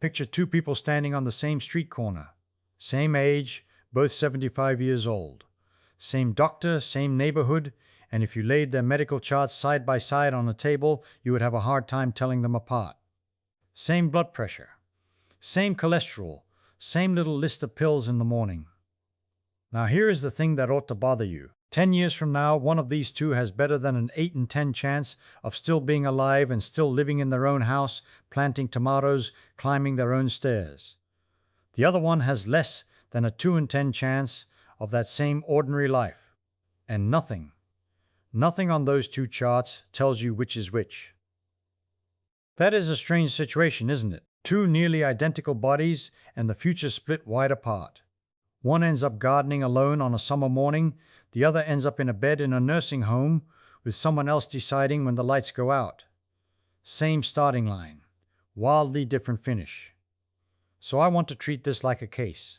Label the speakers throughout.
Speaker 1: Picture two people standing on the same street corner. Same age, both 75 years old. Same doctor, same neighborhood, and if you laid their medical charts side by side on a table, you would have a hard time telling them apart. Same blood pressure. Same cholesterol. Same little list of pills in the morning. Now here is the thing that ought to bother you. 10 years from now, one of these two has better than an 8 in 10 chance of still being alive and still living in their own house, planting tomatoes, climbing their own stairs. The other one has less than a 2 in 10 chance of that same ordinary life. And nothing on those two charts tells you which is which. That is a strange situation, isn't it? Two nearly identical bodies and the future split wide apart. One ends up gardening alone on a summer morning, the other ends up in a bed in a nursing home with someone else deciding when the lights go out. Same starting line, wildly different finish. So I want to treat this like a case.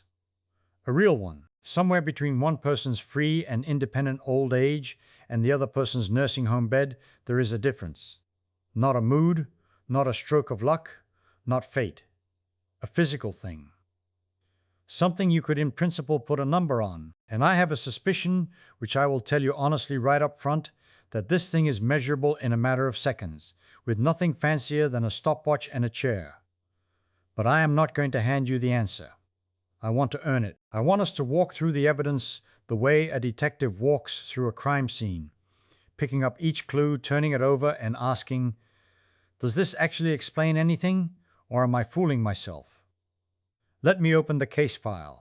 Speaker 1: A real one. Somewhere between one person's free and independent old age and the other person's nursing home bed, there is a difference. Not a mood, not a stroke of luck, not fate. A physical thing. Something you could in principle put a number on. And I have a suspicion, which I will tell you honestly right up front, that this thing is measurable in a matter of seconds, with nothing fancier than a stopwatch and a chair. But I am not going to hand you the answer. I want to earn it. I want us to walk through the evidence the way a detective walks through a crime scene, picking up each clue, turning it over, and asking, does this actually explain anything, or am I fooling myself? Let me open the case file.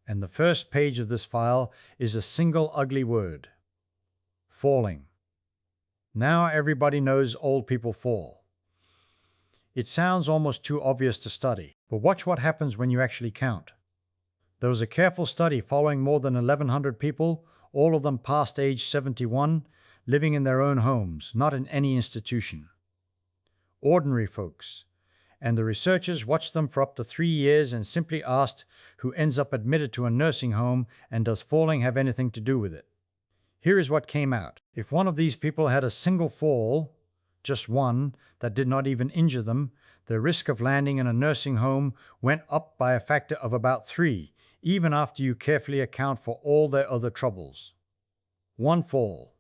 Speaker 1: And the first page of this file is a single ugly word. Falling. Now everybody knows old people fall. It sounds almost too obvious to study, but watch what happens when you actually count. There was a careful study following more than 1,100 people, all of them past age 71, living in their own homes, not in any institution. Ordinary folks. And the researchers watched them for up to 3 years and simply asked who ends up admitted to a nursing home and does falling have anything to do with it. Here is what came out. If one of these people had a single fall, just one, that did not even injure them, their risk of landing in a nursing home went up by a factor of about 3, even after you carefully account for all their other troubles. One fall.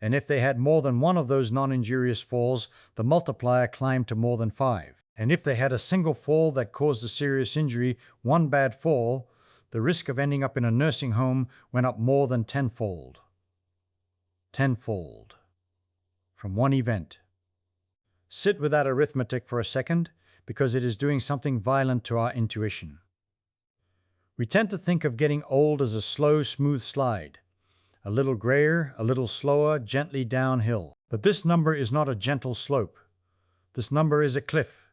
Speaker 1: And if they had more than one of those non-injurious falls, the multiplier climbed to more than 5. And if they had a single fall that caused a serious injury, one bad fall, the risk of ending up in a nursing home went up more than tenfold. Tenfold. From one event. Sit with that arithmetic for a second, because it is doing something violent to our intuition. We tend to think of getting old as a slow, smooth slide. A little grayer, a little slower, gently downhill. But this number is not a gentle slope. This number is a cliff.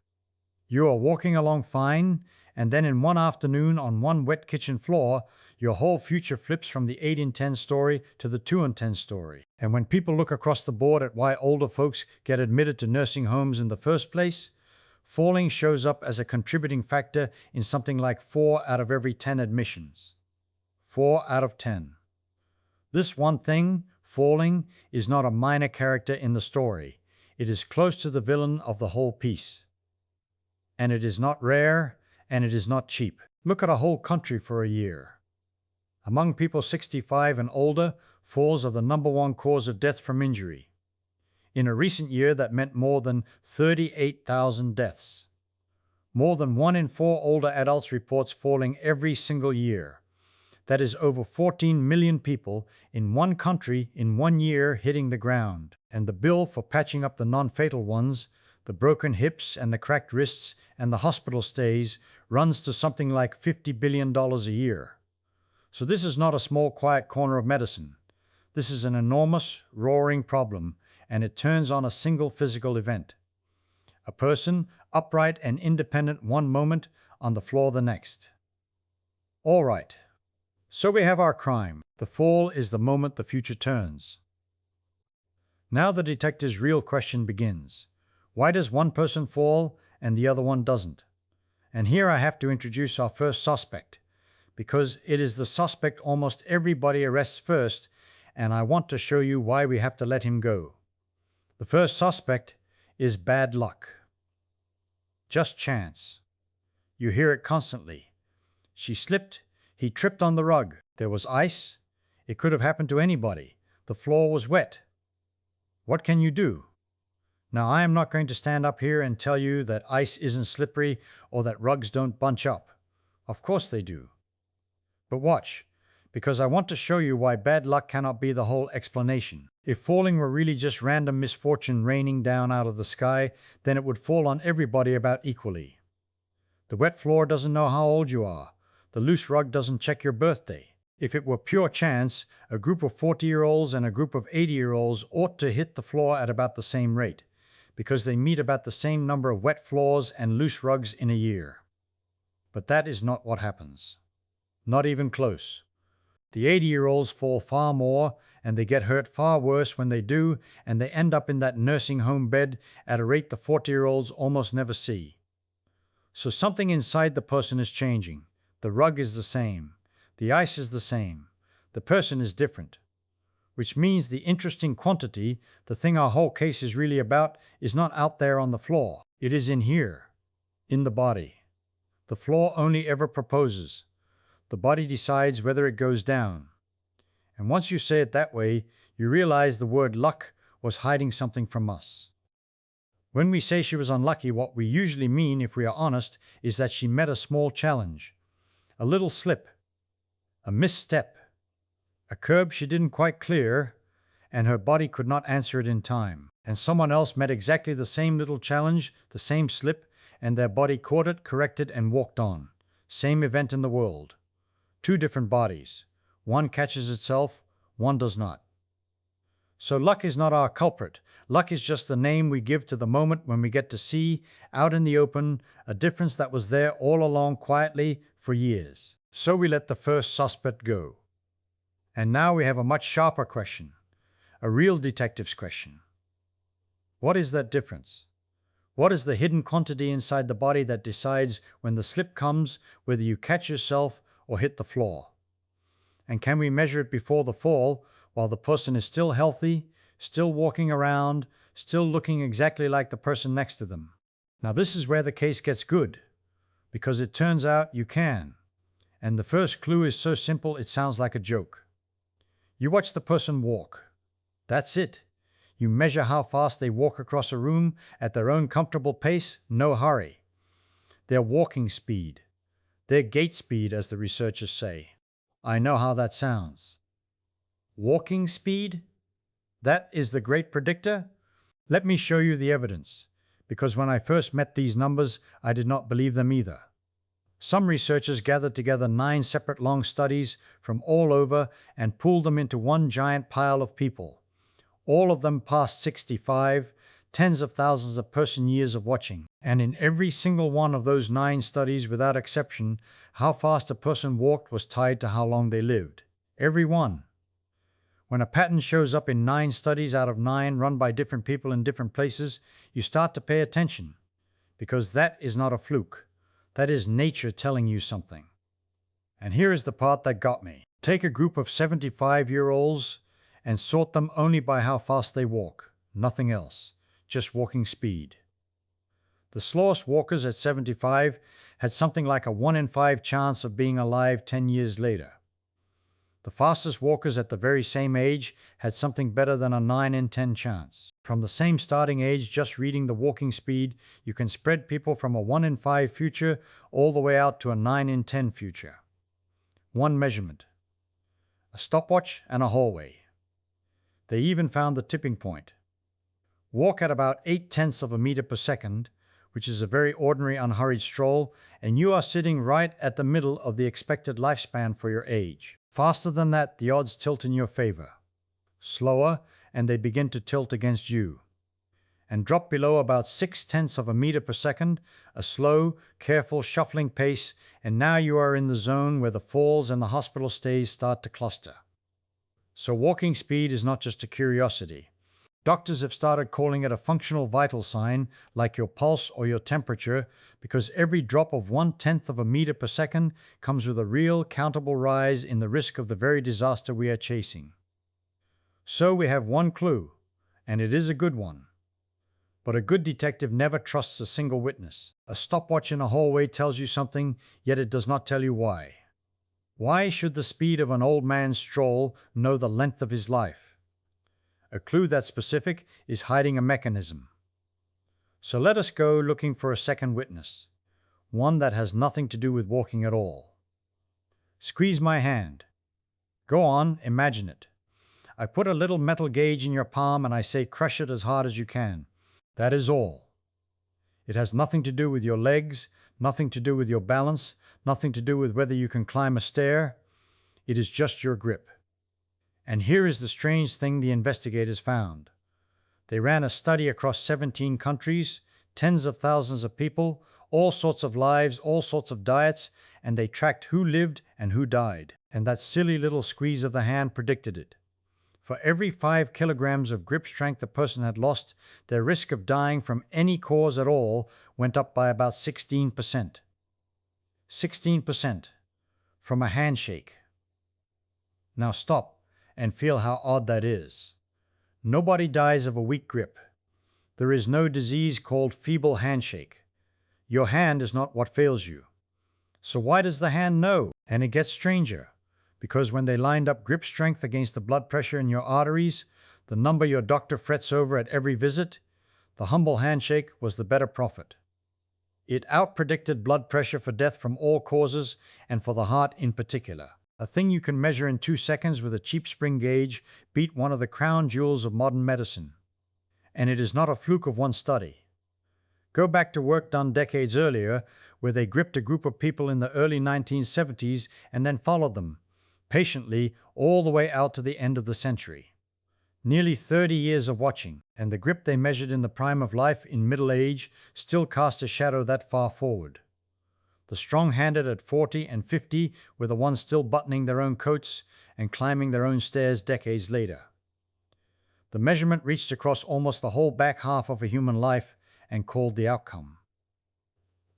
Speaker 1: You are walking along fine, and then in one afternoon on one wet kitchen floor, your whole future flips from the 8 in 10 story to the 2 in 10 story. And when people look across the board at why older folks get admitted to nursing homes in the first place, falling shows up as a contributing factor in something like 4 out of every 10 admissions. 4 out of 10. This one thing, falling, is not a minor character in the story. It is close to the villain of the whole piece. And it is not rare, and it is not cheap. Look at a whole country for a year. Among people 65 and older, falls are the #1 cause of death from injury. In a recent year, that meant more than 38,000 deaths. More than 1 in 4 older adults reports falling every single year. That is over 14 million people in one country in 1 year hitting the ground. And the bill for patching up the non-fatal ones, the broken hips and the cracked wrists and the hospital stays, runs to something like $50 billion a year. So this is not a small quiet corner of medicine. This is an enormous, roaring problem, and it turns on a single physical event. A person, upright and independent one moment, on the floor the next. All right. So we have our crime. The fall is the moment the future turns. Now the detective's real question begins. Why does one person fall and the other one doesn't? And here I have to introduce our first suspect, because it is the suspect almost everybody arrests first, and I want to show you why we have to let him go. The first suspect is bad luck. Just chance. You hear it constantly. She slipped. He tripped on the rug. There was ice. It could have happened to anybody. The floor was wet. What can you do? Now, I am not going to stand up here and tell you that ice isn't slippery or that rugs don't bunch up. Of course they do. But watch, because I want to show you why bad luck cannot be the whole explanation. If falling were really just random misfortune raining down out of the sky, then it would fall on everybody about equally. The wet floor doesn't know how old you are. The loose rug doesn't check your birthday. If it were pure chance, a group of 40-year-olds and a group of 80-year-olds ought to hit the floor at about the same rate, because they meet about the same number of wet floors and loose rugs in a year. But that is not what happens. Not even close. The 80-year-olds fall far more, and they get hurt far worse when they do, and they end up in that nursing home bed at a rate the 40-year-olds almost never see. So something inside the person is changing. The rug is the same. The ice is the same. The person is different. Which means the interesting quantity, the thing our whole case is really about, is not out there on the floor. It is in here, in the body. The floor only ever proposes. The body decides whether it goes down. And once you say it that way, you realize the word luck was hiding something from us. When we say she was unlucky, what we usually mean, if we are honest, is that she met a small challenge. A little slip. A misstep. A curb she didn't quite clear, and her body could not answer it in time. And someone else met exactly the same little challenge, the same slip, and their body caught it, corrected, and walked on. Same event in the world. Two different bodies. One catches itself, one does not. So luck is not our culprit. Luck is just the name we give to the moment when we get to see, out in the open, a difference that was there all along quietly for years. So we let the first suspect go. And now we have a much sharper question, a real detective's question. What is that difference? What is the hidden quantity inside the body that decides when the slip comes whether you catch yourself or hit the floor? And can we measure it before the fall while the person is still healthy, still walking around, still looking exactly like the person next to them? Now this is where the case gets good, because it turns out you can. And the first clue is so simple it sounds like a joke. You watch the person walk. That's it. You measure how fast they walk across a room at their own comfortable pace, no hurry. Their walking speed. Their gait speed, as the researchers say. I know how that sounds. Walking speed? That is the great predictor? Let me show you the evidence, because when I first met these numbers, I did not believe them either. Some researchers gathered together 9 separate long studies from all over and pooled them into one giant pile of people. All of them past 65, tens of thousands of person-years of watching. And in every single one of those 9 studies, without exception, how fast a person walked was tied to how long they lived. Every one. When a pattern shows up in 9 studies out of 9 run by different people in different places, you start to pay attention, because that is not a fluke. That is nature telling you something. And here is the part that got me. Take a group of 75-year-olds and sort them only by how fast they walk. Nothing else. Just walking speed. The slowest walkers at 75 had something like a 1 in 5 chance of being alive 10 years later. The fastest walkers at the very same age had something better than a 9 in 10 chance. From the same starting age, just reading the walking speed, you can spread people from a 1 in 5 future all the way out to a 9 in 10 future. One measurement. A stopwatch and a hallway. They even found the tipping point. Walk at about 0.8 of a meter per second, which is a very ordinary unhurried stroll, and you are sitting right at the middle of the expected lifespan for your age. Faster than that, the odds tilt in your favor. Slower, and they begin to tilt against you. And drop below about 0.6 of a meter per second, a slow, careful, shuffling pace, and now you are in the zone where the falls and the hospital stays start to cluster. So walking speed is not just a curiosity. Doctors have started calling it a functional vital sign, like your pulse or your temperature, because every drop of 0.1 of a meter per second comes with a real, countable rise in the risk of the very disaster we are chasing. So we have one clue, and it is a good one. But a good detective never trusts a single witness. A stopwatch in a hallway tells you something, yet it does not tell you why. Why should the speed of an old man's stroll know the length of his life? A clue that specific is hiding a mechanism. So let us go looking for a second witness, one that has nothing to do with walking at all. Squeeze my hand. Go on, imagine it. I put a little metal gauge in your palm and I say crush it as hard as you can. That is all. It has nothing to do with your legs, nothing to do with your balance, nothing to do with whether you can climb a stair. It is just your grip. And here is the strange thing the investigators found. They ran a study across 17 countries, tens of thousands of people, all sorts of lives, all sorts of diets, and they tracked who lived and who died. And that silly little squeeze of the hand predicted it. For every 5 kilograms of grip strength a person had lost, their risk of dying from any cause at all went up by about 16%. 16% from a handshake. Now stop and feel how odd that is. Nobody dies of a weak grip. There is no disease called feeble handshake. Your hand is not what fails you. So why does the hand know? And it gets stranger. Because when they lined up grip strength against the blood pressure in your arteries, the number your doctor frets over at every visit, the humble handshake was the better prophet. It outpredicted blood pressure for death from all causes and for the heart in particular. A thing you can measure in 2 seconds with a cheap spring gauge beat one of the crown jewels of modern medicine. And it is not a fluke of one study. Go back to work done decades earlier, where they gripped a group of people in the early 1970s and then followed them, patiently, all the way out to the end of the century. Nearly 30 years of watching, and the grip they measured in the prime of life in middle age still cast a shadow that far forward. The strong-handed at 40 and 50 were the ones still buttoning their own coats and climbing their own stairs decades later. The measurement reached across almost the whole back half of a human life and called the outcome.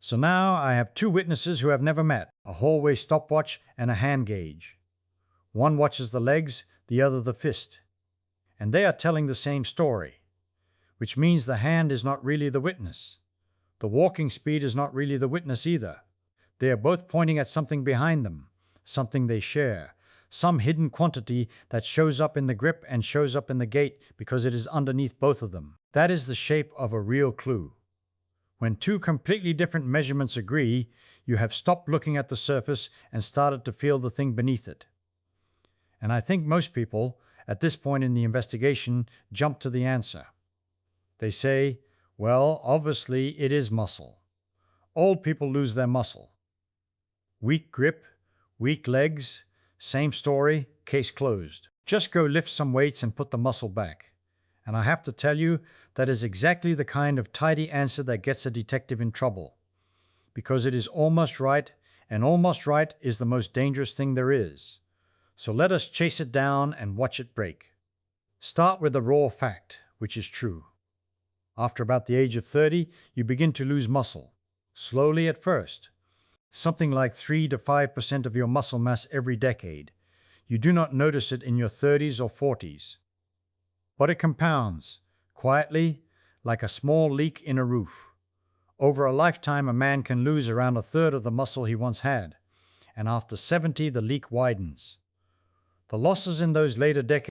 Speaker 1: So now I have 2 witnesses who have never met, a hallway stopwatch and a hand gauge. One watches the legs, the other the fist. And they are telling the same story, which means the hand is not really the witness. The walking speed is not really the witness either. They are both pointing at something behind them, something they share, some hidden quantity that shows up in the grip and shows up in the gait because it is underneath both of them. That is the shape of a real clue. When 2 completely different measurements agree, you have stopped looking at the surface and started to feel the thing beneath it. And I think most people, at this point in the investigation, jump to the answer. They say, well, obviously it is muscle. Old people lose their muscle. Weak grip, weak legs, same story, case closed. Just go lift some weights and put the muscle back. And I have to tell you, that is exactly the kind of tidy answer that gets a detective in trouble. Because it is almost right, and almost right is the most dangerous thing there is. So let us chase it down and watch it break. Start with the raw fact, which is true. After about the age of 30, you begin to lose muscle. Slowly at first. Something like 3 to 5% of your muscle mass every decade. You do not notice it in your 30s or 40s. But it compounds, quietly, like a small leak in a roof. Over a lifetime, a man can lose around 1/3 of the muscle he once had, and after 70, the leak widens. The losses in those later decades